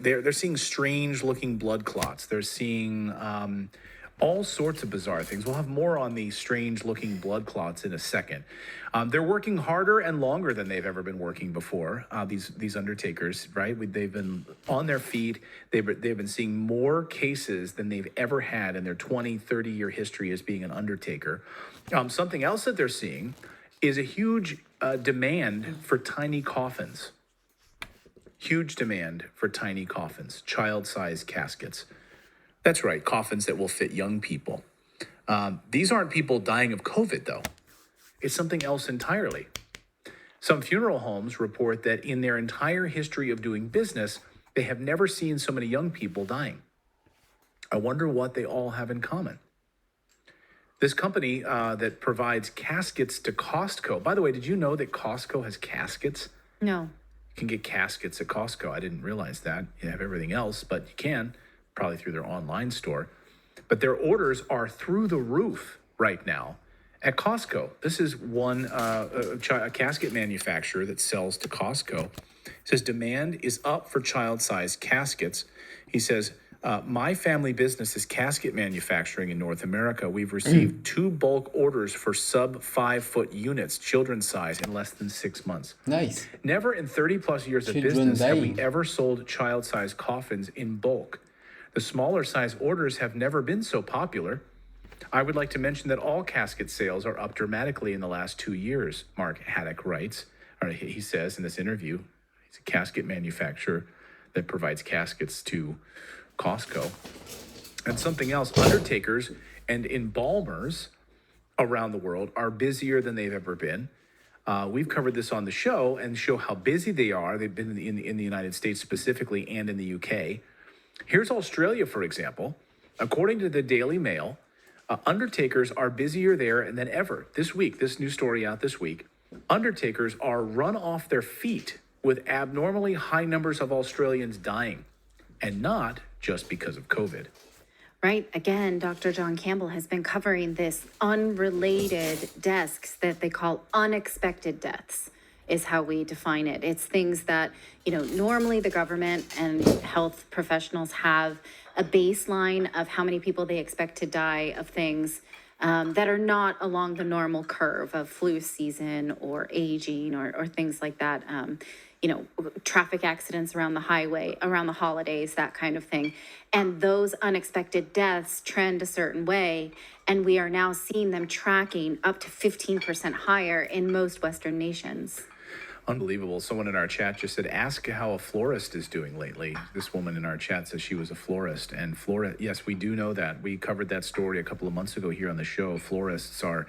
they're seeing strange looking blood clots. They're seeing all sorts of bizarre things. We'll have more on the strange looking blood clots in a second. They're working harder and longer than they've ever been working before. These undertakers, right? They've been on their feet. They've been seeing more cases than they've ever had in their 20, 30-year history as being an undertaker. Something else that they're seeing is a huge demand for tiny coffins. Huge demand for tiny coffins, child-sized caskets. That's right, coffins that will fit young people. These aren't people dying of COVID, though. It's something else entirely. Some funeral homes report that in their entire history of doing business, they have never seen so many young people dying. I wonder what they all have in common. This company that provides caskets to Costco. By the way, did you know that Costco has caskets? No. You can get caskets at Costco. I didn't realize that. You have everything else, but you can, probably through their online store. But their orders are through the roof right now at Costco. This is one a casket manufacturer that sells to Costco. It says demand is up for child-sized caskets. He says, my family business is casket manufacturing in North America. We've received 2 bulk orders for sub 5-foot units, children's size, in less than 6 months. Nice. Never in 30 plus years of business have we ever sold child-sized coffins in bulk. The smaller size orders have never been so popular. I would like to mention that all casket sales are up dramatically in the last 2 years, Mark Haddock writes, or he says in this interview. He's a casket manufacturer that provides caskets to Costco. And something else, undertakers and embalmers around the world are busier than they've ever been. We've covered this on the show and show how busy they are. They've been in the United States specifically and in the UK. Here's Australia, for example. According to the Daily Mail, undertakers are busier there than ever. This week, this new story out this week, undertakers are run off their feet with abnormally high numbers of Australians dying, and not just because of COVID. Right. Again, Dr. John Campbell has been covering this unrelated deaths that they call unexpected deaths, is how we define it. It's things that, normally the government and health professionals have a baseline of how many people they expect to die of things that are not along the normal curve of flu season or aging or things like that. Traffic accidents around the highway, around the holidays, that kind of thing. And those unexpected deaths trend a certain way. And we are now seeing them tracking up to 15% higher in most Western nations. Unbelievable. Someone in our chat just said, ask how a florist is doing lately. This woman in our chat says she was a florist. And yes, we do know that. We covered that story a couple of months ago here on the show. Florists are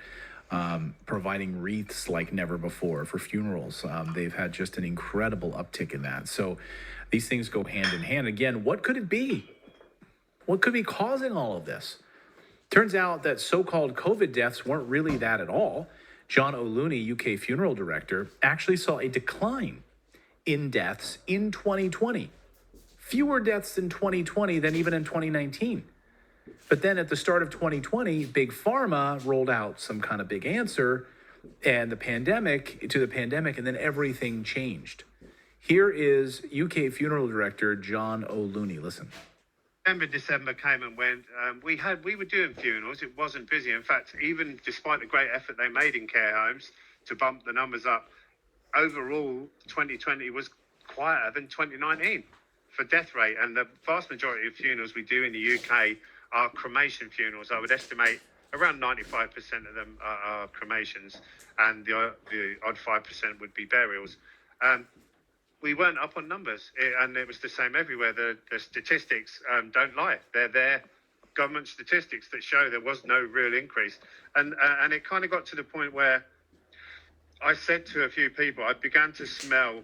providing wreaths like never before for funerals. They've had just an incredible uptick in that. So these things go hand in hand. Again, what could it be? What could be causing all of this? Turns out that so-called COVID deaths weren't really that at all. John O'Looney, UK funeral director, actually saw a decline in deaths in 2020. Fewer deaths in 2020 than even in 2019. But then at the start of 2020, Big Pharma rolled out some kind of big answer and the pandemic, and then everything changed. Here is UK funeral director John O'Looney. Listen. December came and went. We were doing funerals. It wasn't busy. In fact, even despite the great effort they made in care homes to bump the numbers up, overall 2020 was quieter than 2019 for death rate. And the vast majority of funerals we do in the UK are cremation funerals. I would estimate around 95% of them are cremations, and the odd 5% would be burials. We weren't up on numbers, and it was the same everywhere. The statistics don't lie. They're there, government statistics that show there was no real increase. And it kind of got to the point where I said to a few people, I began to smell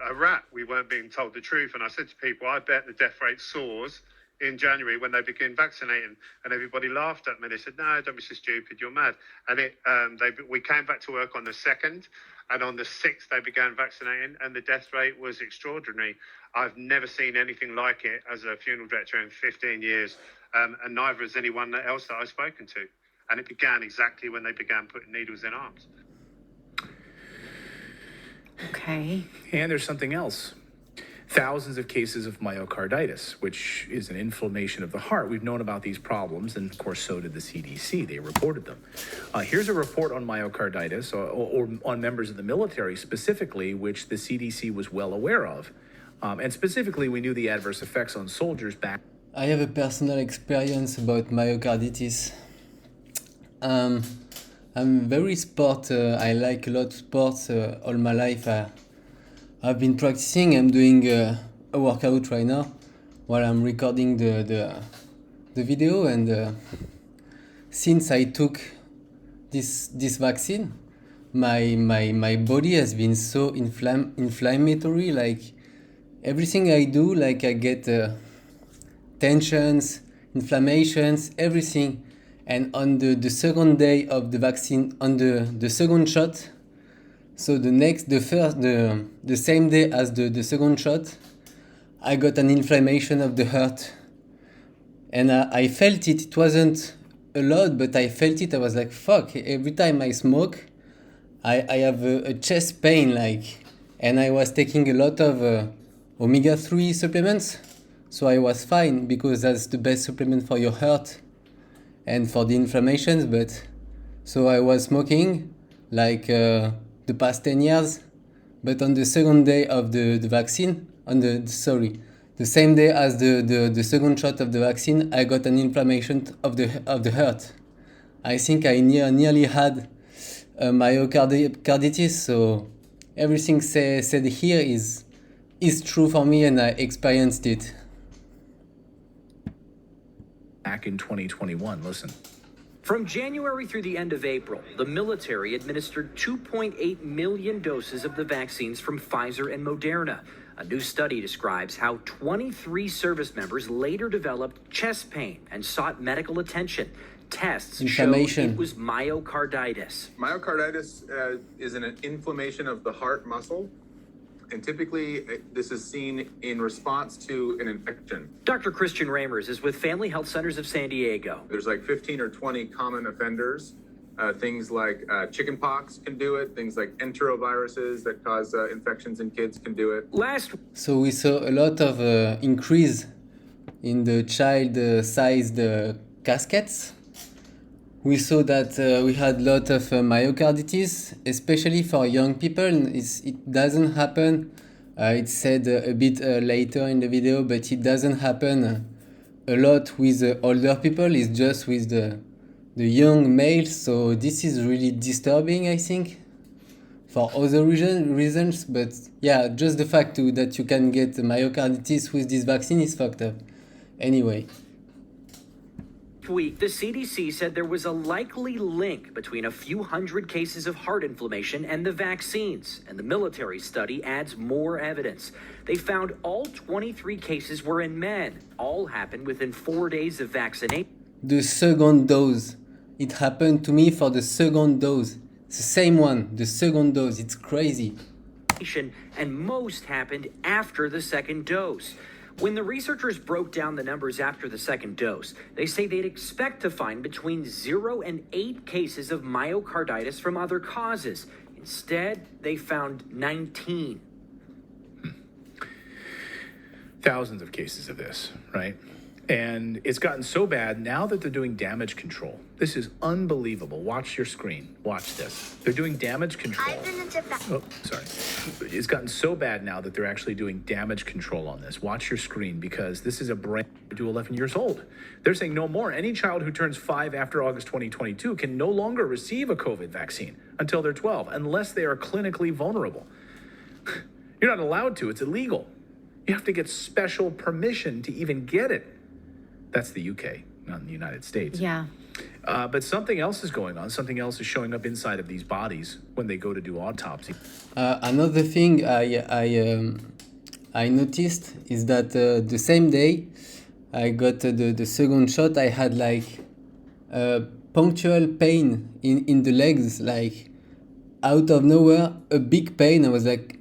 a rat. We weren't being told the truth. And I said to people, I bet the death rate soars in January when they begin vaccinating. And everybody laughed at me. They said, no, don't be so stupid, you're mad. And we came back to work on the 2nd, and on the 6th they began vaccinating, and the death rate was extraordinary. I've never seen anything like it as a funeral director in 15 years, and neither has anyone else that I've spoken to. And it began exactly when they began putting needles in arms. Okay. And there's something else. Thousands of cases of myocarditis, which is an inflammation of the heart. We've known about these problems, and of course, so did the CDC. They reported them. Here's a report on myocarditis, or on members of the military specifically, which the CDC was well aware of. And specifically, we knew the adverse effects on soldiers back. I have a personal experience about myocarditis. I'm very sport. I like a lot sports all my life. I've been practicing. I'm doing a workout right now while I'm recording the video. And since I took this vaccine, my body has been so inflammatory. Like everything I do, like I get tensions, inflammations, everything. And on the second day of the vaccine, on the second shot, so the same day as the second shot, I got an inflammation of the heart. And I felt it. It wasn't a lot, but I felt it. I was like, fuck, every time I smoke, I have a chest pain, like, and I was taking a lot of omega-3 supplements. So I was fine because that's the best supplement for your heart and for the inflammations. But so I was smoking like the past 10 years, but on the second day of the vaccine, the same day as the second shot of the vaccine, I got an inflammation of the heart. I think I nearly had myocarditis. So everything said here is true for me, and I experienced it. Back in 2021, listen. From January through the end of April, the military administered 2.8 million doses of the vaccines from Pfizer and Moderna. A new study describes how 23 service members later developed chest pain and sought medical attention. Tests showed it was myocarditis. Myocarditis is an inflammation of the heart muscle. And typically, this is seen in response to an infection. Dr. Christian Ramers is with Family Health Centers of San Diego. There's like 15 or 20 common offenders. Things like chickenpox can do it. Things like enteroviruses that cause infections in kids can do it. So we saw a lot of increase in the child-sized caskets. We saw that we had a lot of myocarditis, especially for young people. It doesn't happen, it's said a bit later in the video, but it doesn't happen a lot with older people. It's just with the young males. So this is really disturbing, I think, for other reasons. But yeah, just the fact that you can get myocarditis with this vaccine is fucked up. Anyway. Week, the CDC said there was a likely link between a few hundred cases of heart inflammation and the vaccines, and the military study adds more evidence. They found all 23 cases were in men. All happened within 4 days of vaccination. The second dose. It happened to me for the second dose. It's the same one, the second dose. It's crazy. And most happened after the second dose. When the researchers broke down the numbers after the second dose, they say they'd expect to find between 0 and 8 cases of myocarditis from other causes. Instead, they found 19. Thousands of cases of this, right? And it's gotten so bad now that they're doing damage control. This is unbelievable. Watch your screen. Watch this. They're doing damage control. Oh, sorry. It's gotten so bad now that they're actually doing damage control on this. Watch your screen, because this is a brand to 11 years old. They're saying no more. Any child who turns 5 after August 2022 can no longer receive a COVID vaccine until they're 12, unless they are clinically vulnerable. You're not allowed to. It's illegal. You have to get special permission to even get it. That's the UK, not in the United States. Yeah. But something else is going on. Something else is showing up inside of these bodies when they go to do autopsy. Another thing I noticed is that the same day I got the second shot, I had like punctual pain in the legs, like out of nowhere, a big pain. I was like,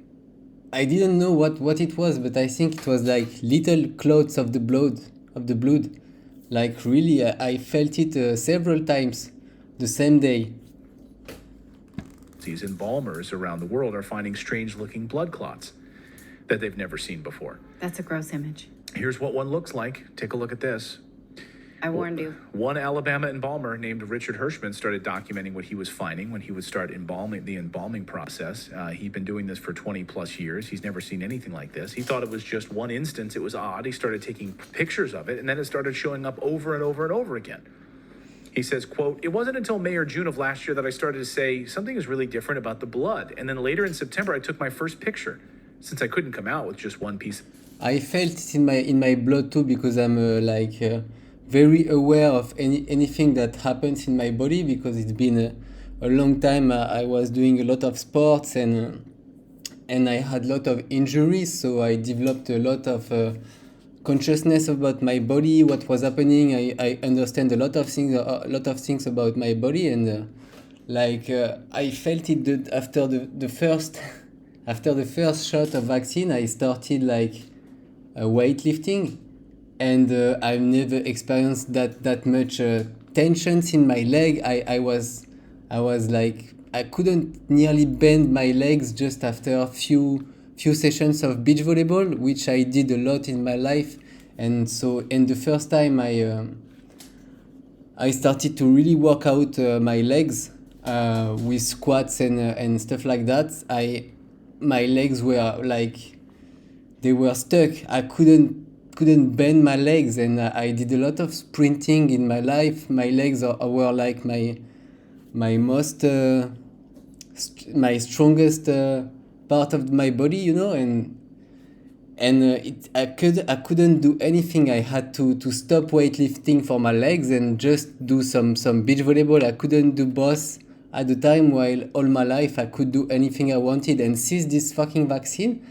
I didn't know what it was, but I think it was like little clots of the blood. Like really, I felt it several times the same day. Embalmers around the world are finding strange-looking blood clots. that they've never seen before. That's a gross image. Here's what one looks like. Take a look at this. I warned you. One Alabama embalmer named Richard Hirschman started documenting what he was finding when he would start the embalming process. He'd been doing this for 20 plus years. He's never seen anything like this. He thought it was just one instance. It was odd. He started taking pictures of it, and then it started showing up over and over and over again. He says, quote, "It wasn't until May or June of last year that I started to say something is really different about the blood. And then later in September, I took my first picture, since I couldn't come out with just one piece." I felt it in my blood too, because I'm very aware of anything that happens in my body, because it's been a long time. I was doing a lot of sports, and I had a lot of injuries, so I developed a lot of consciousness about my body, what was happening. I understand a lot of things about my body, and I felt it that after the first shot of vaccine, I started weightlifting, and I've never experienced that much tensions in my leg. I was like, I couldn't nearly bend my legs just after a few sessions of beach volleyball, which I did a lot in my life. And the first time I started to really work out my legs with squats and stuff like that, my legs were they were stuck. I couldn't bend my legs, and I did a lot of sprinting in my life. My legs were like my most my strongest part of my body, I couldn't do anything. I had to stop weightlifting for my legs and just do some beach volleyball. I couldn't do both at the time, while all my life I could do anything I wanted. And since this fucking vaccine,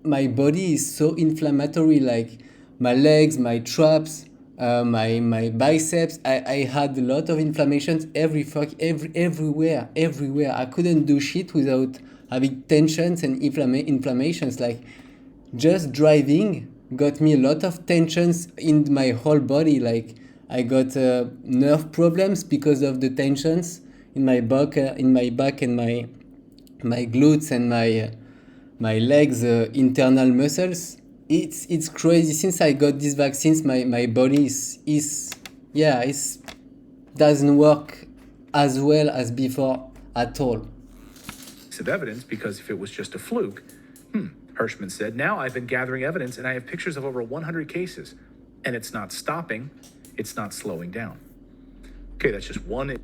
my body is so inflammatory, like my legs, my traps, my biceps. I had a lot of inflammations everywhere. I couldn't do shit without having tensions and inflammations. Like, just driving got me a lot of tensions in my whole body. Like, I got nerve problems because of the tensions in my back and my glutes and my legs, internal muscles. It's crazy. Since I got these vaccines, my body doesn't work as well as before at all. Of evidence, because if it was just a fluke, Hirschman said, "Now I've been gathering evidence, and I have pictures of over 100 cases, and it's not stopping, it's not slowing down." Okay, that's just one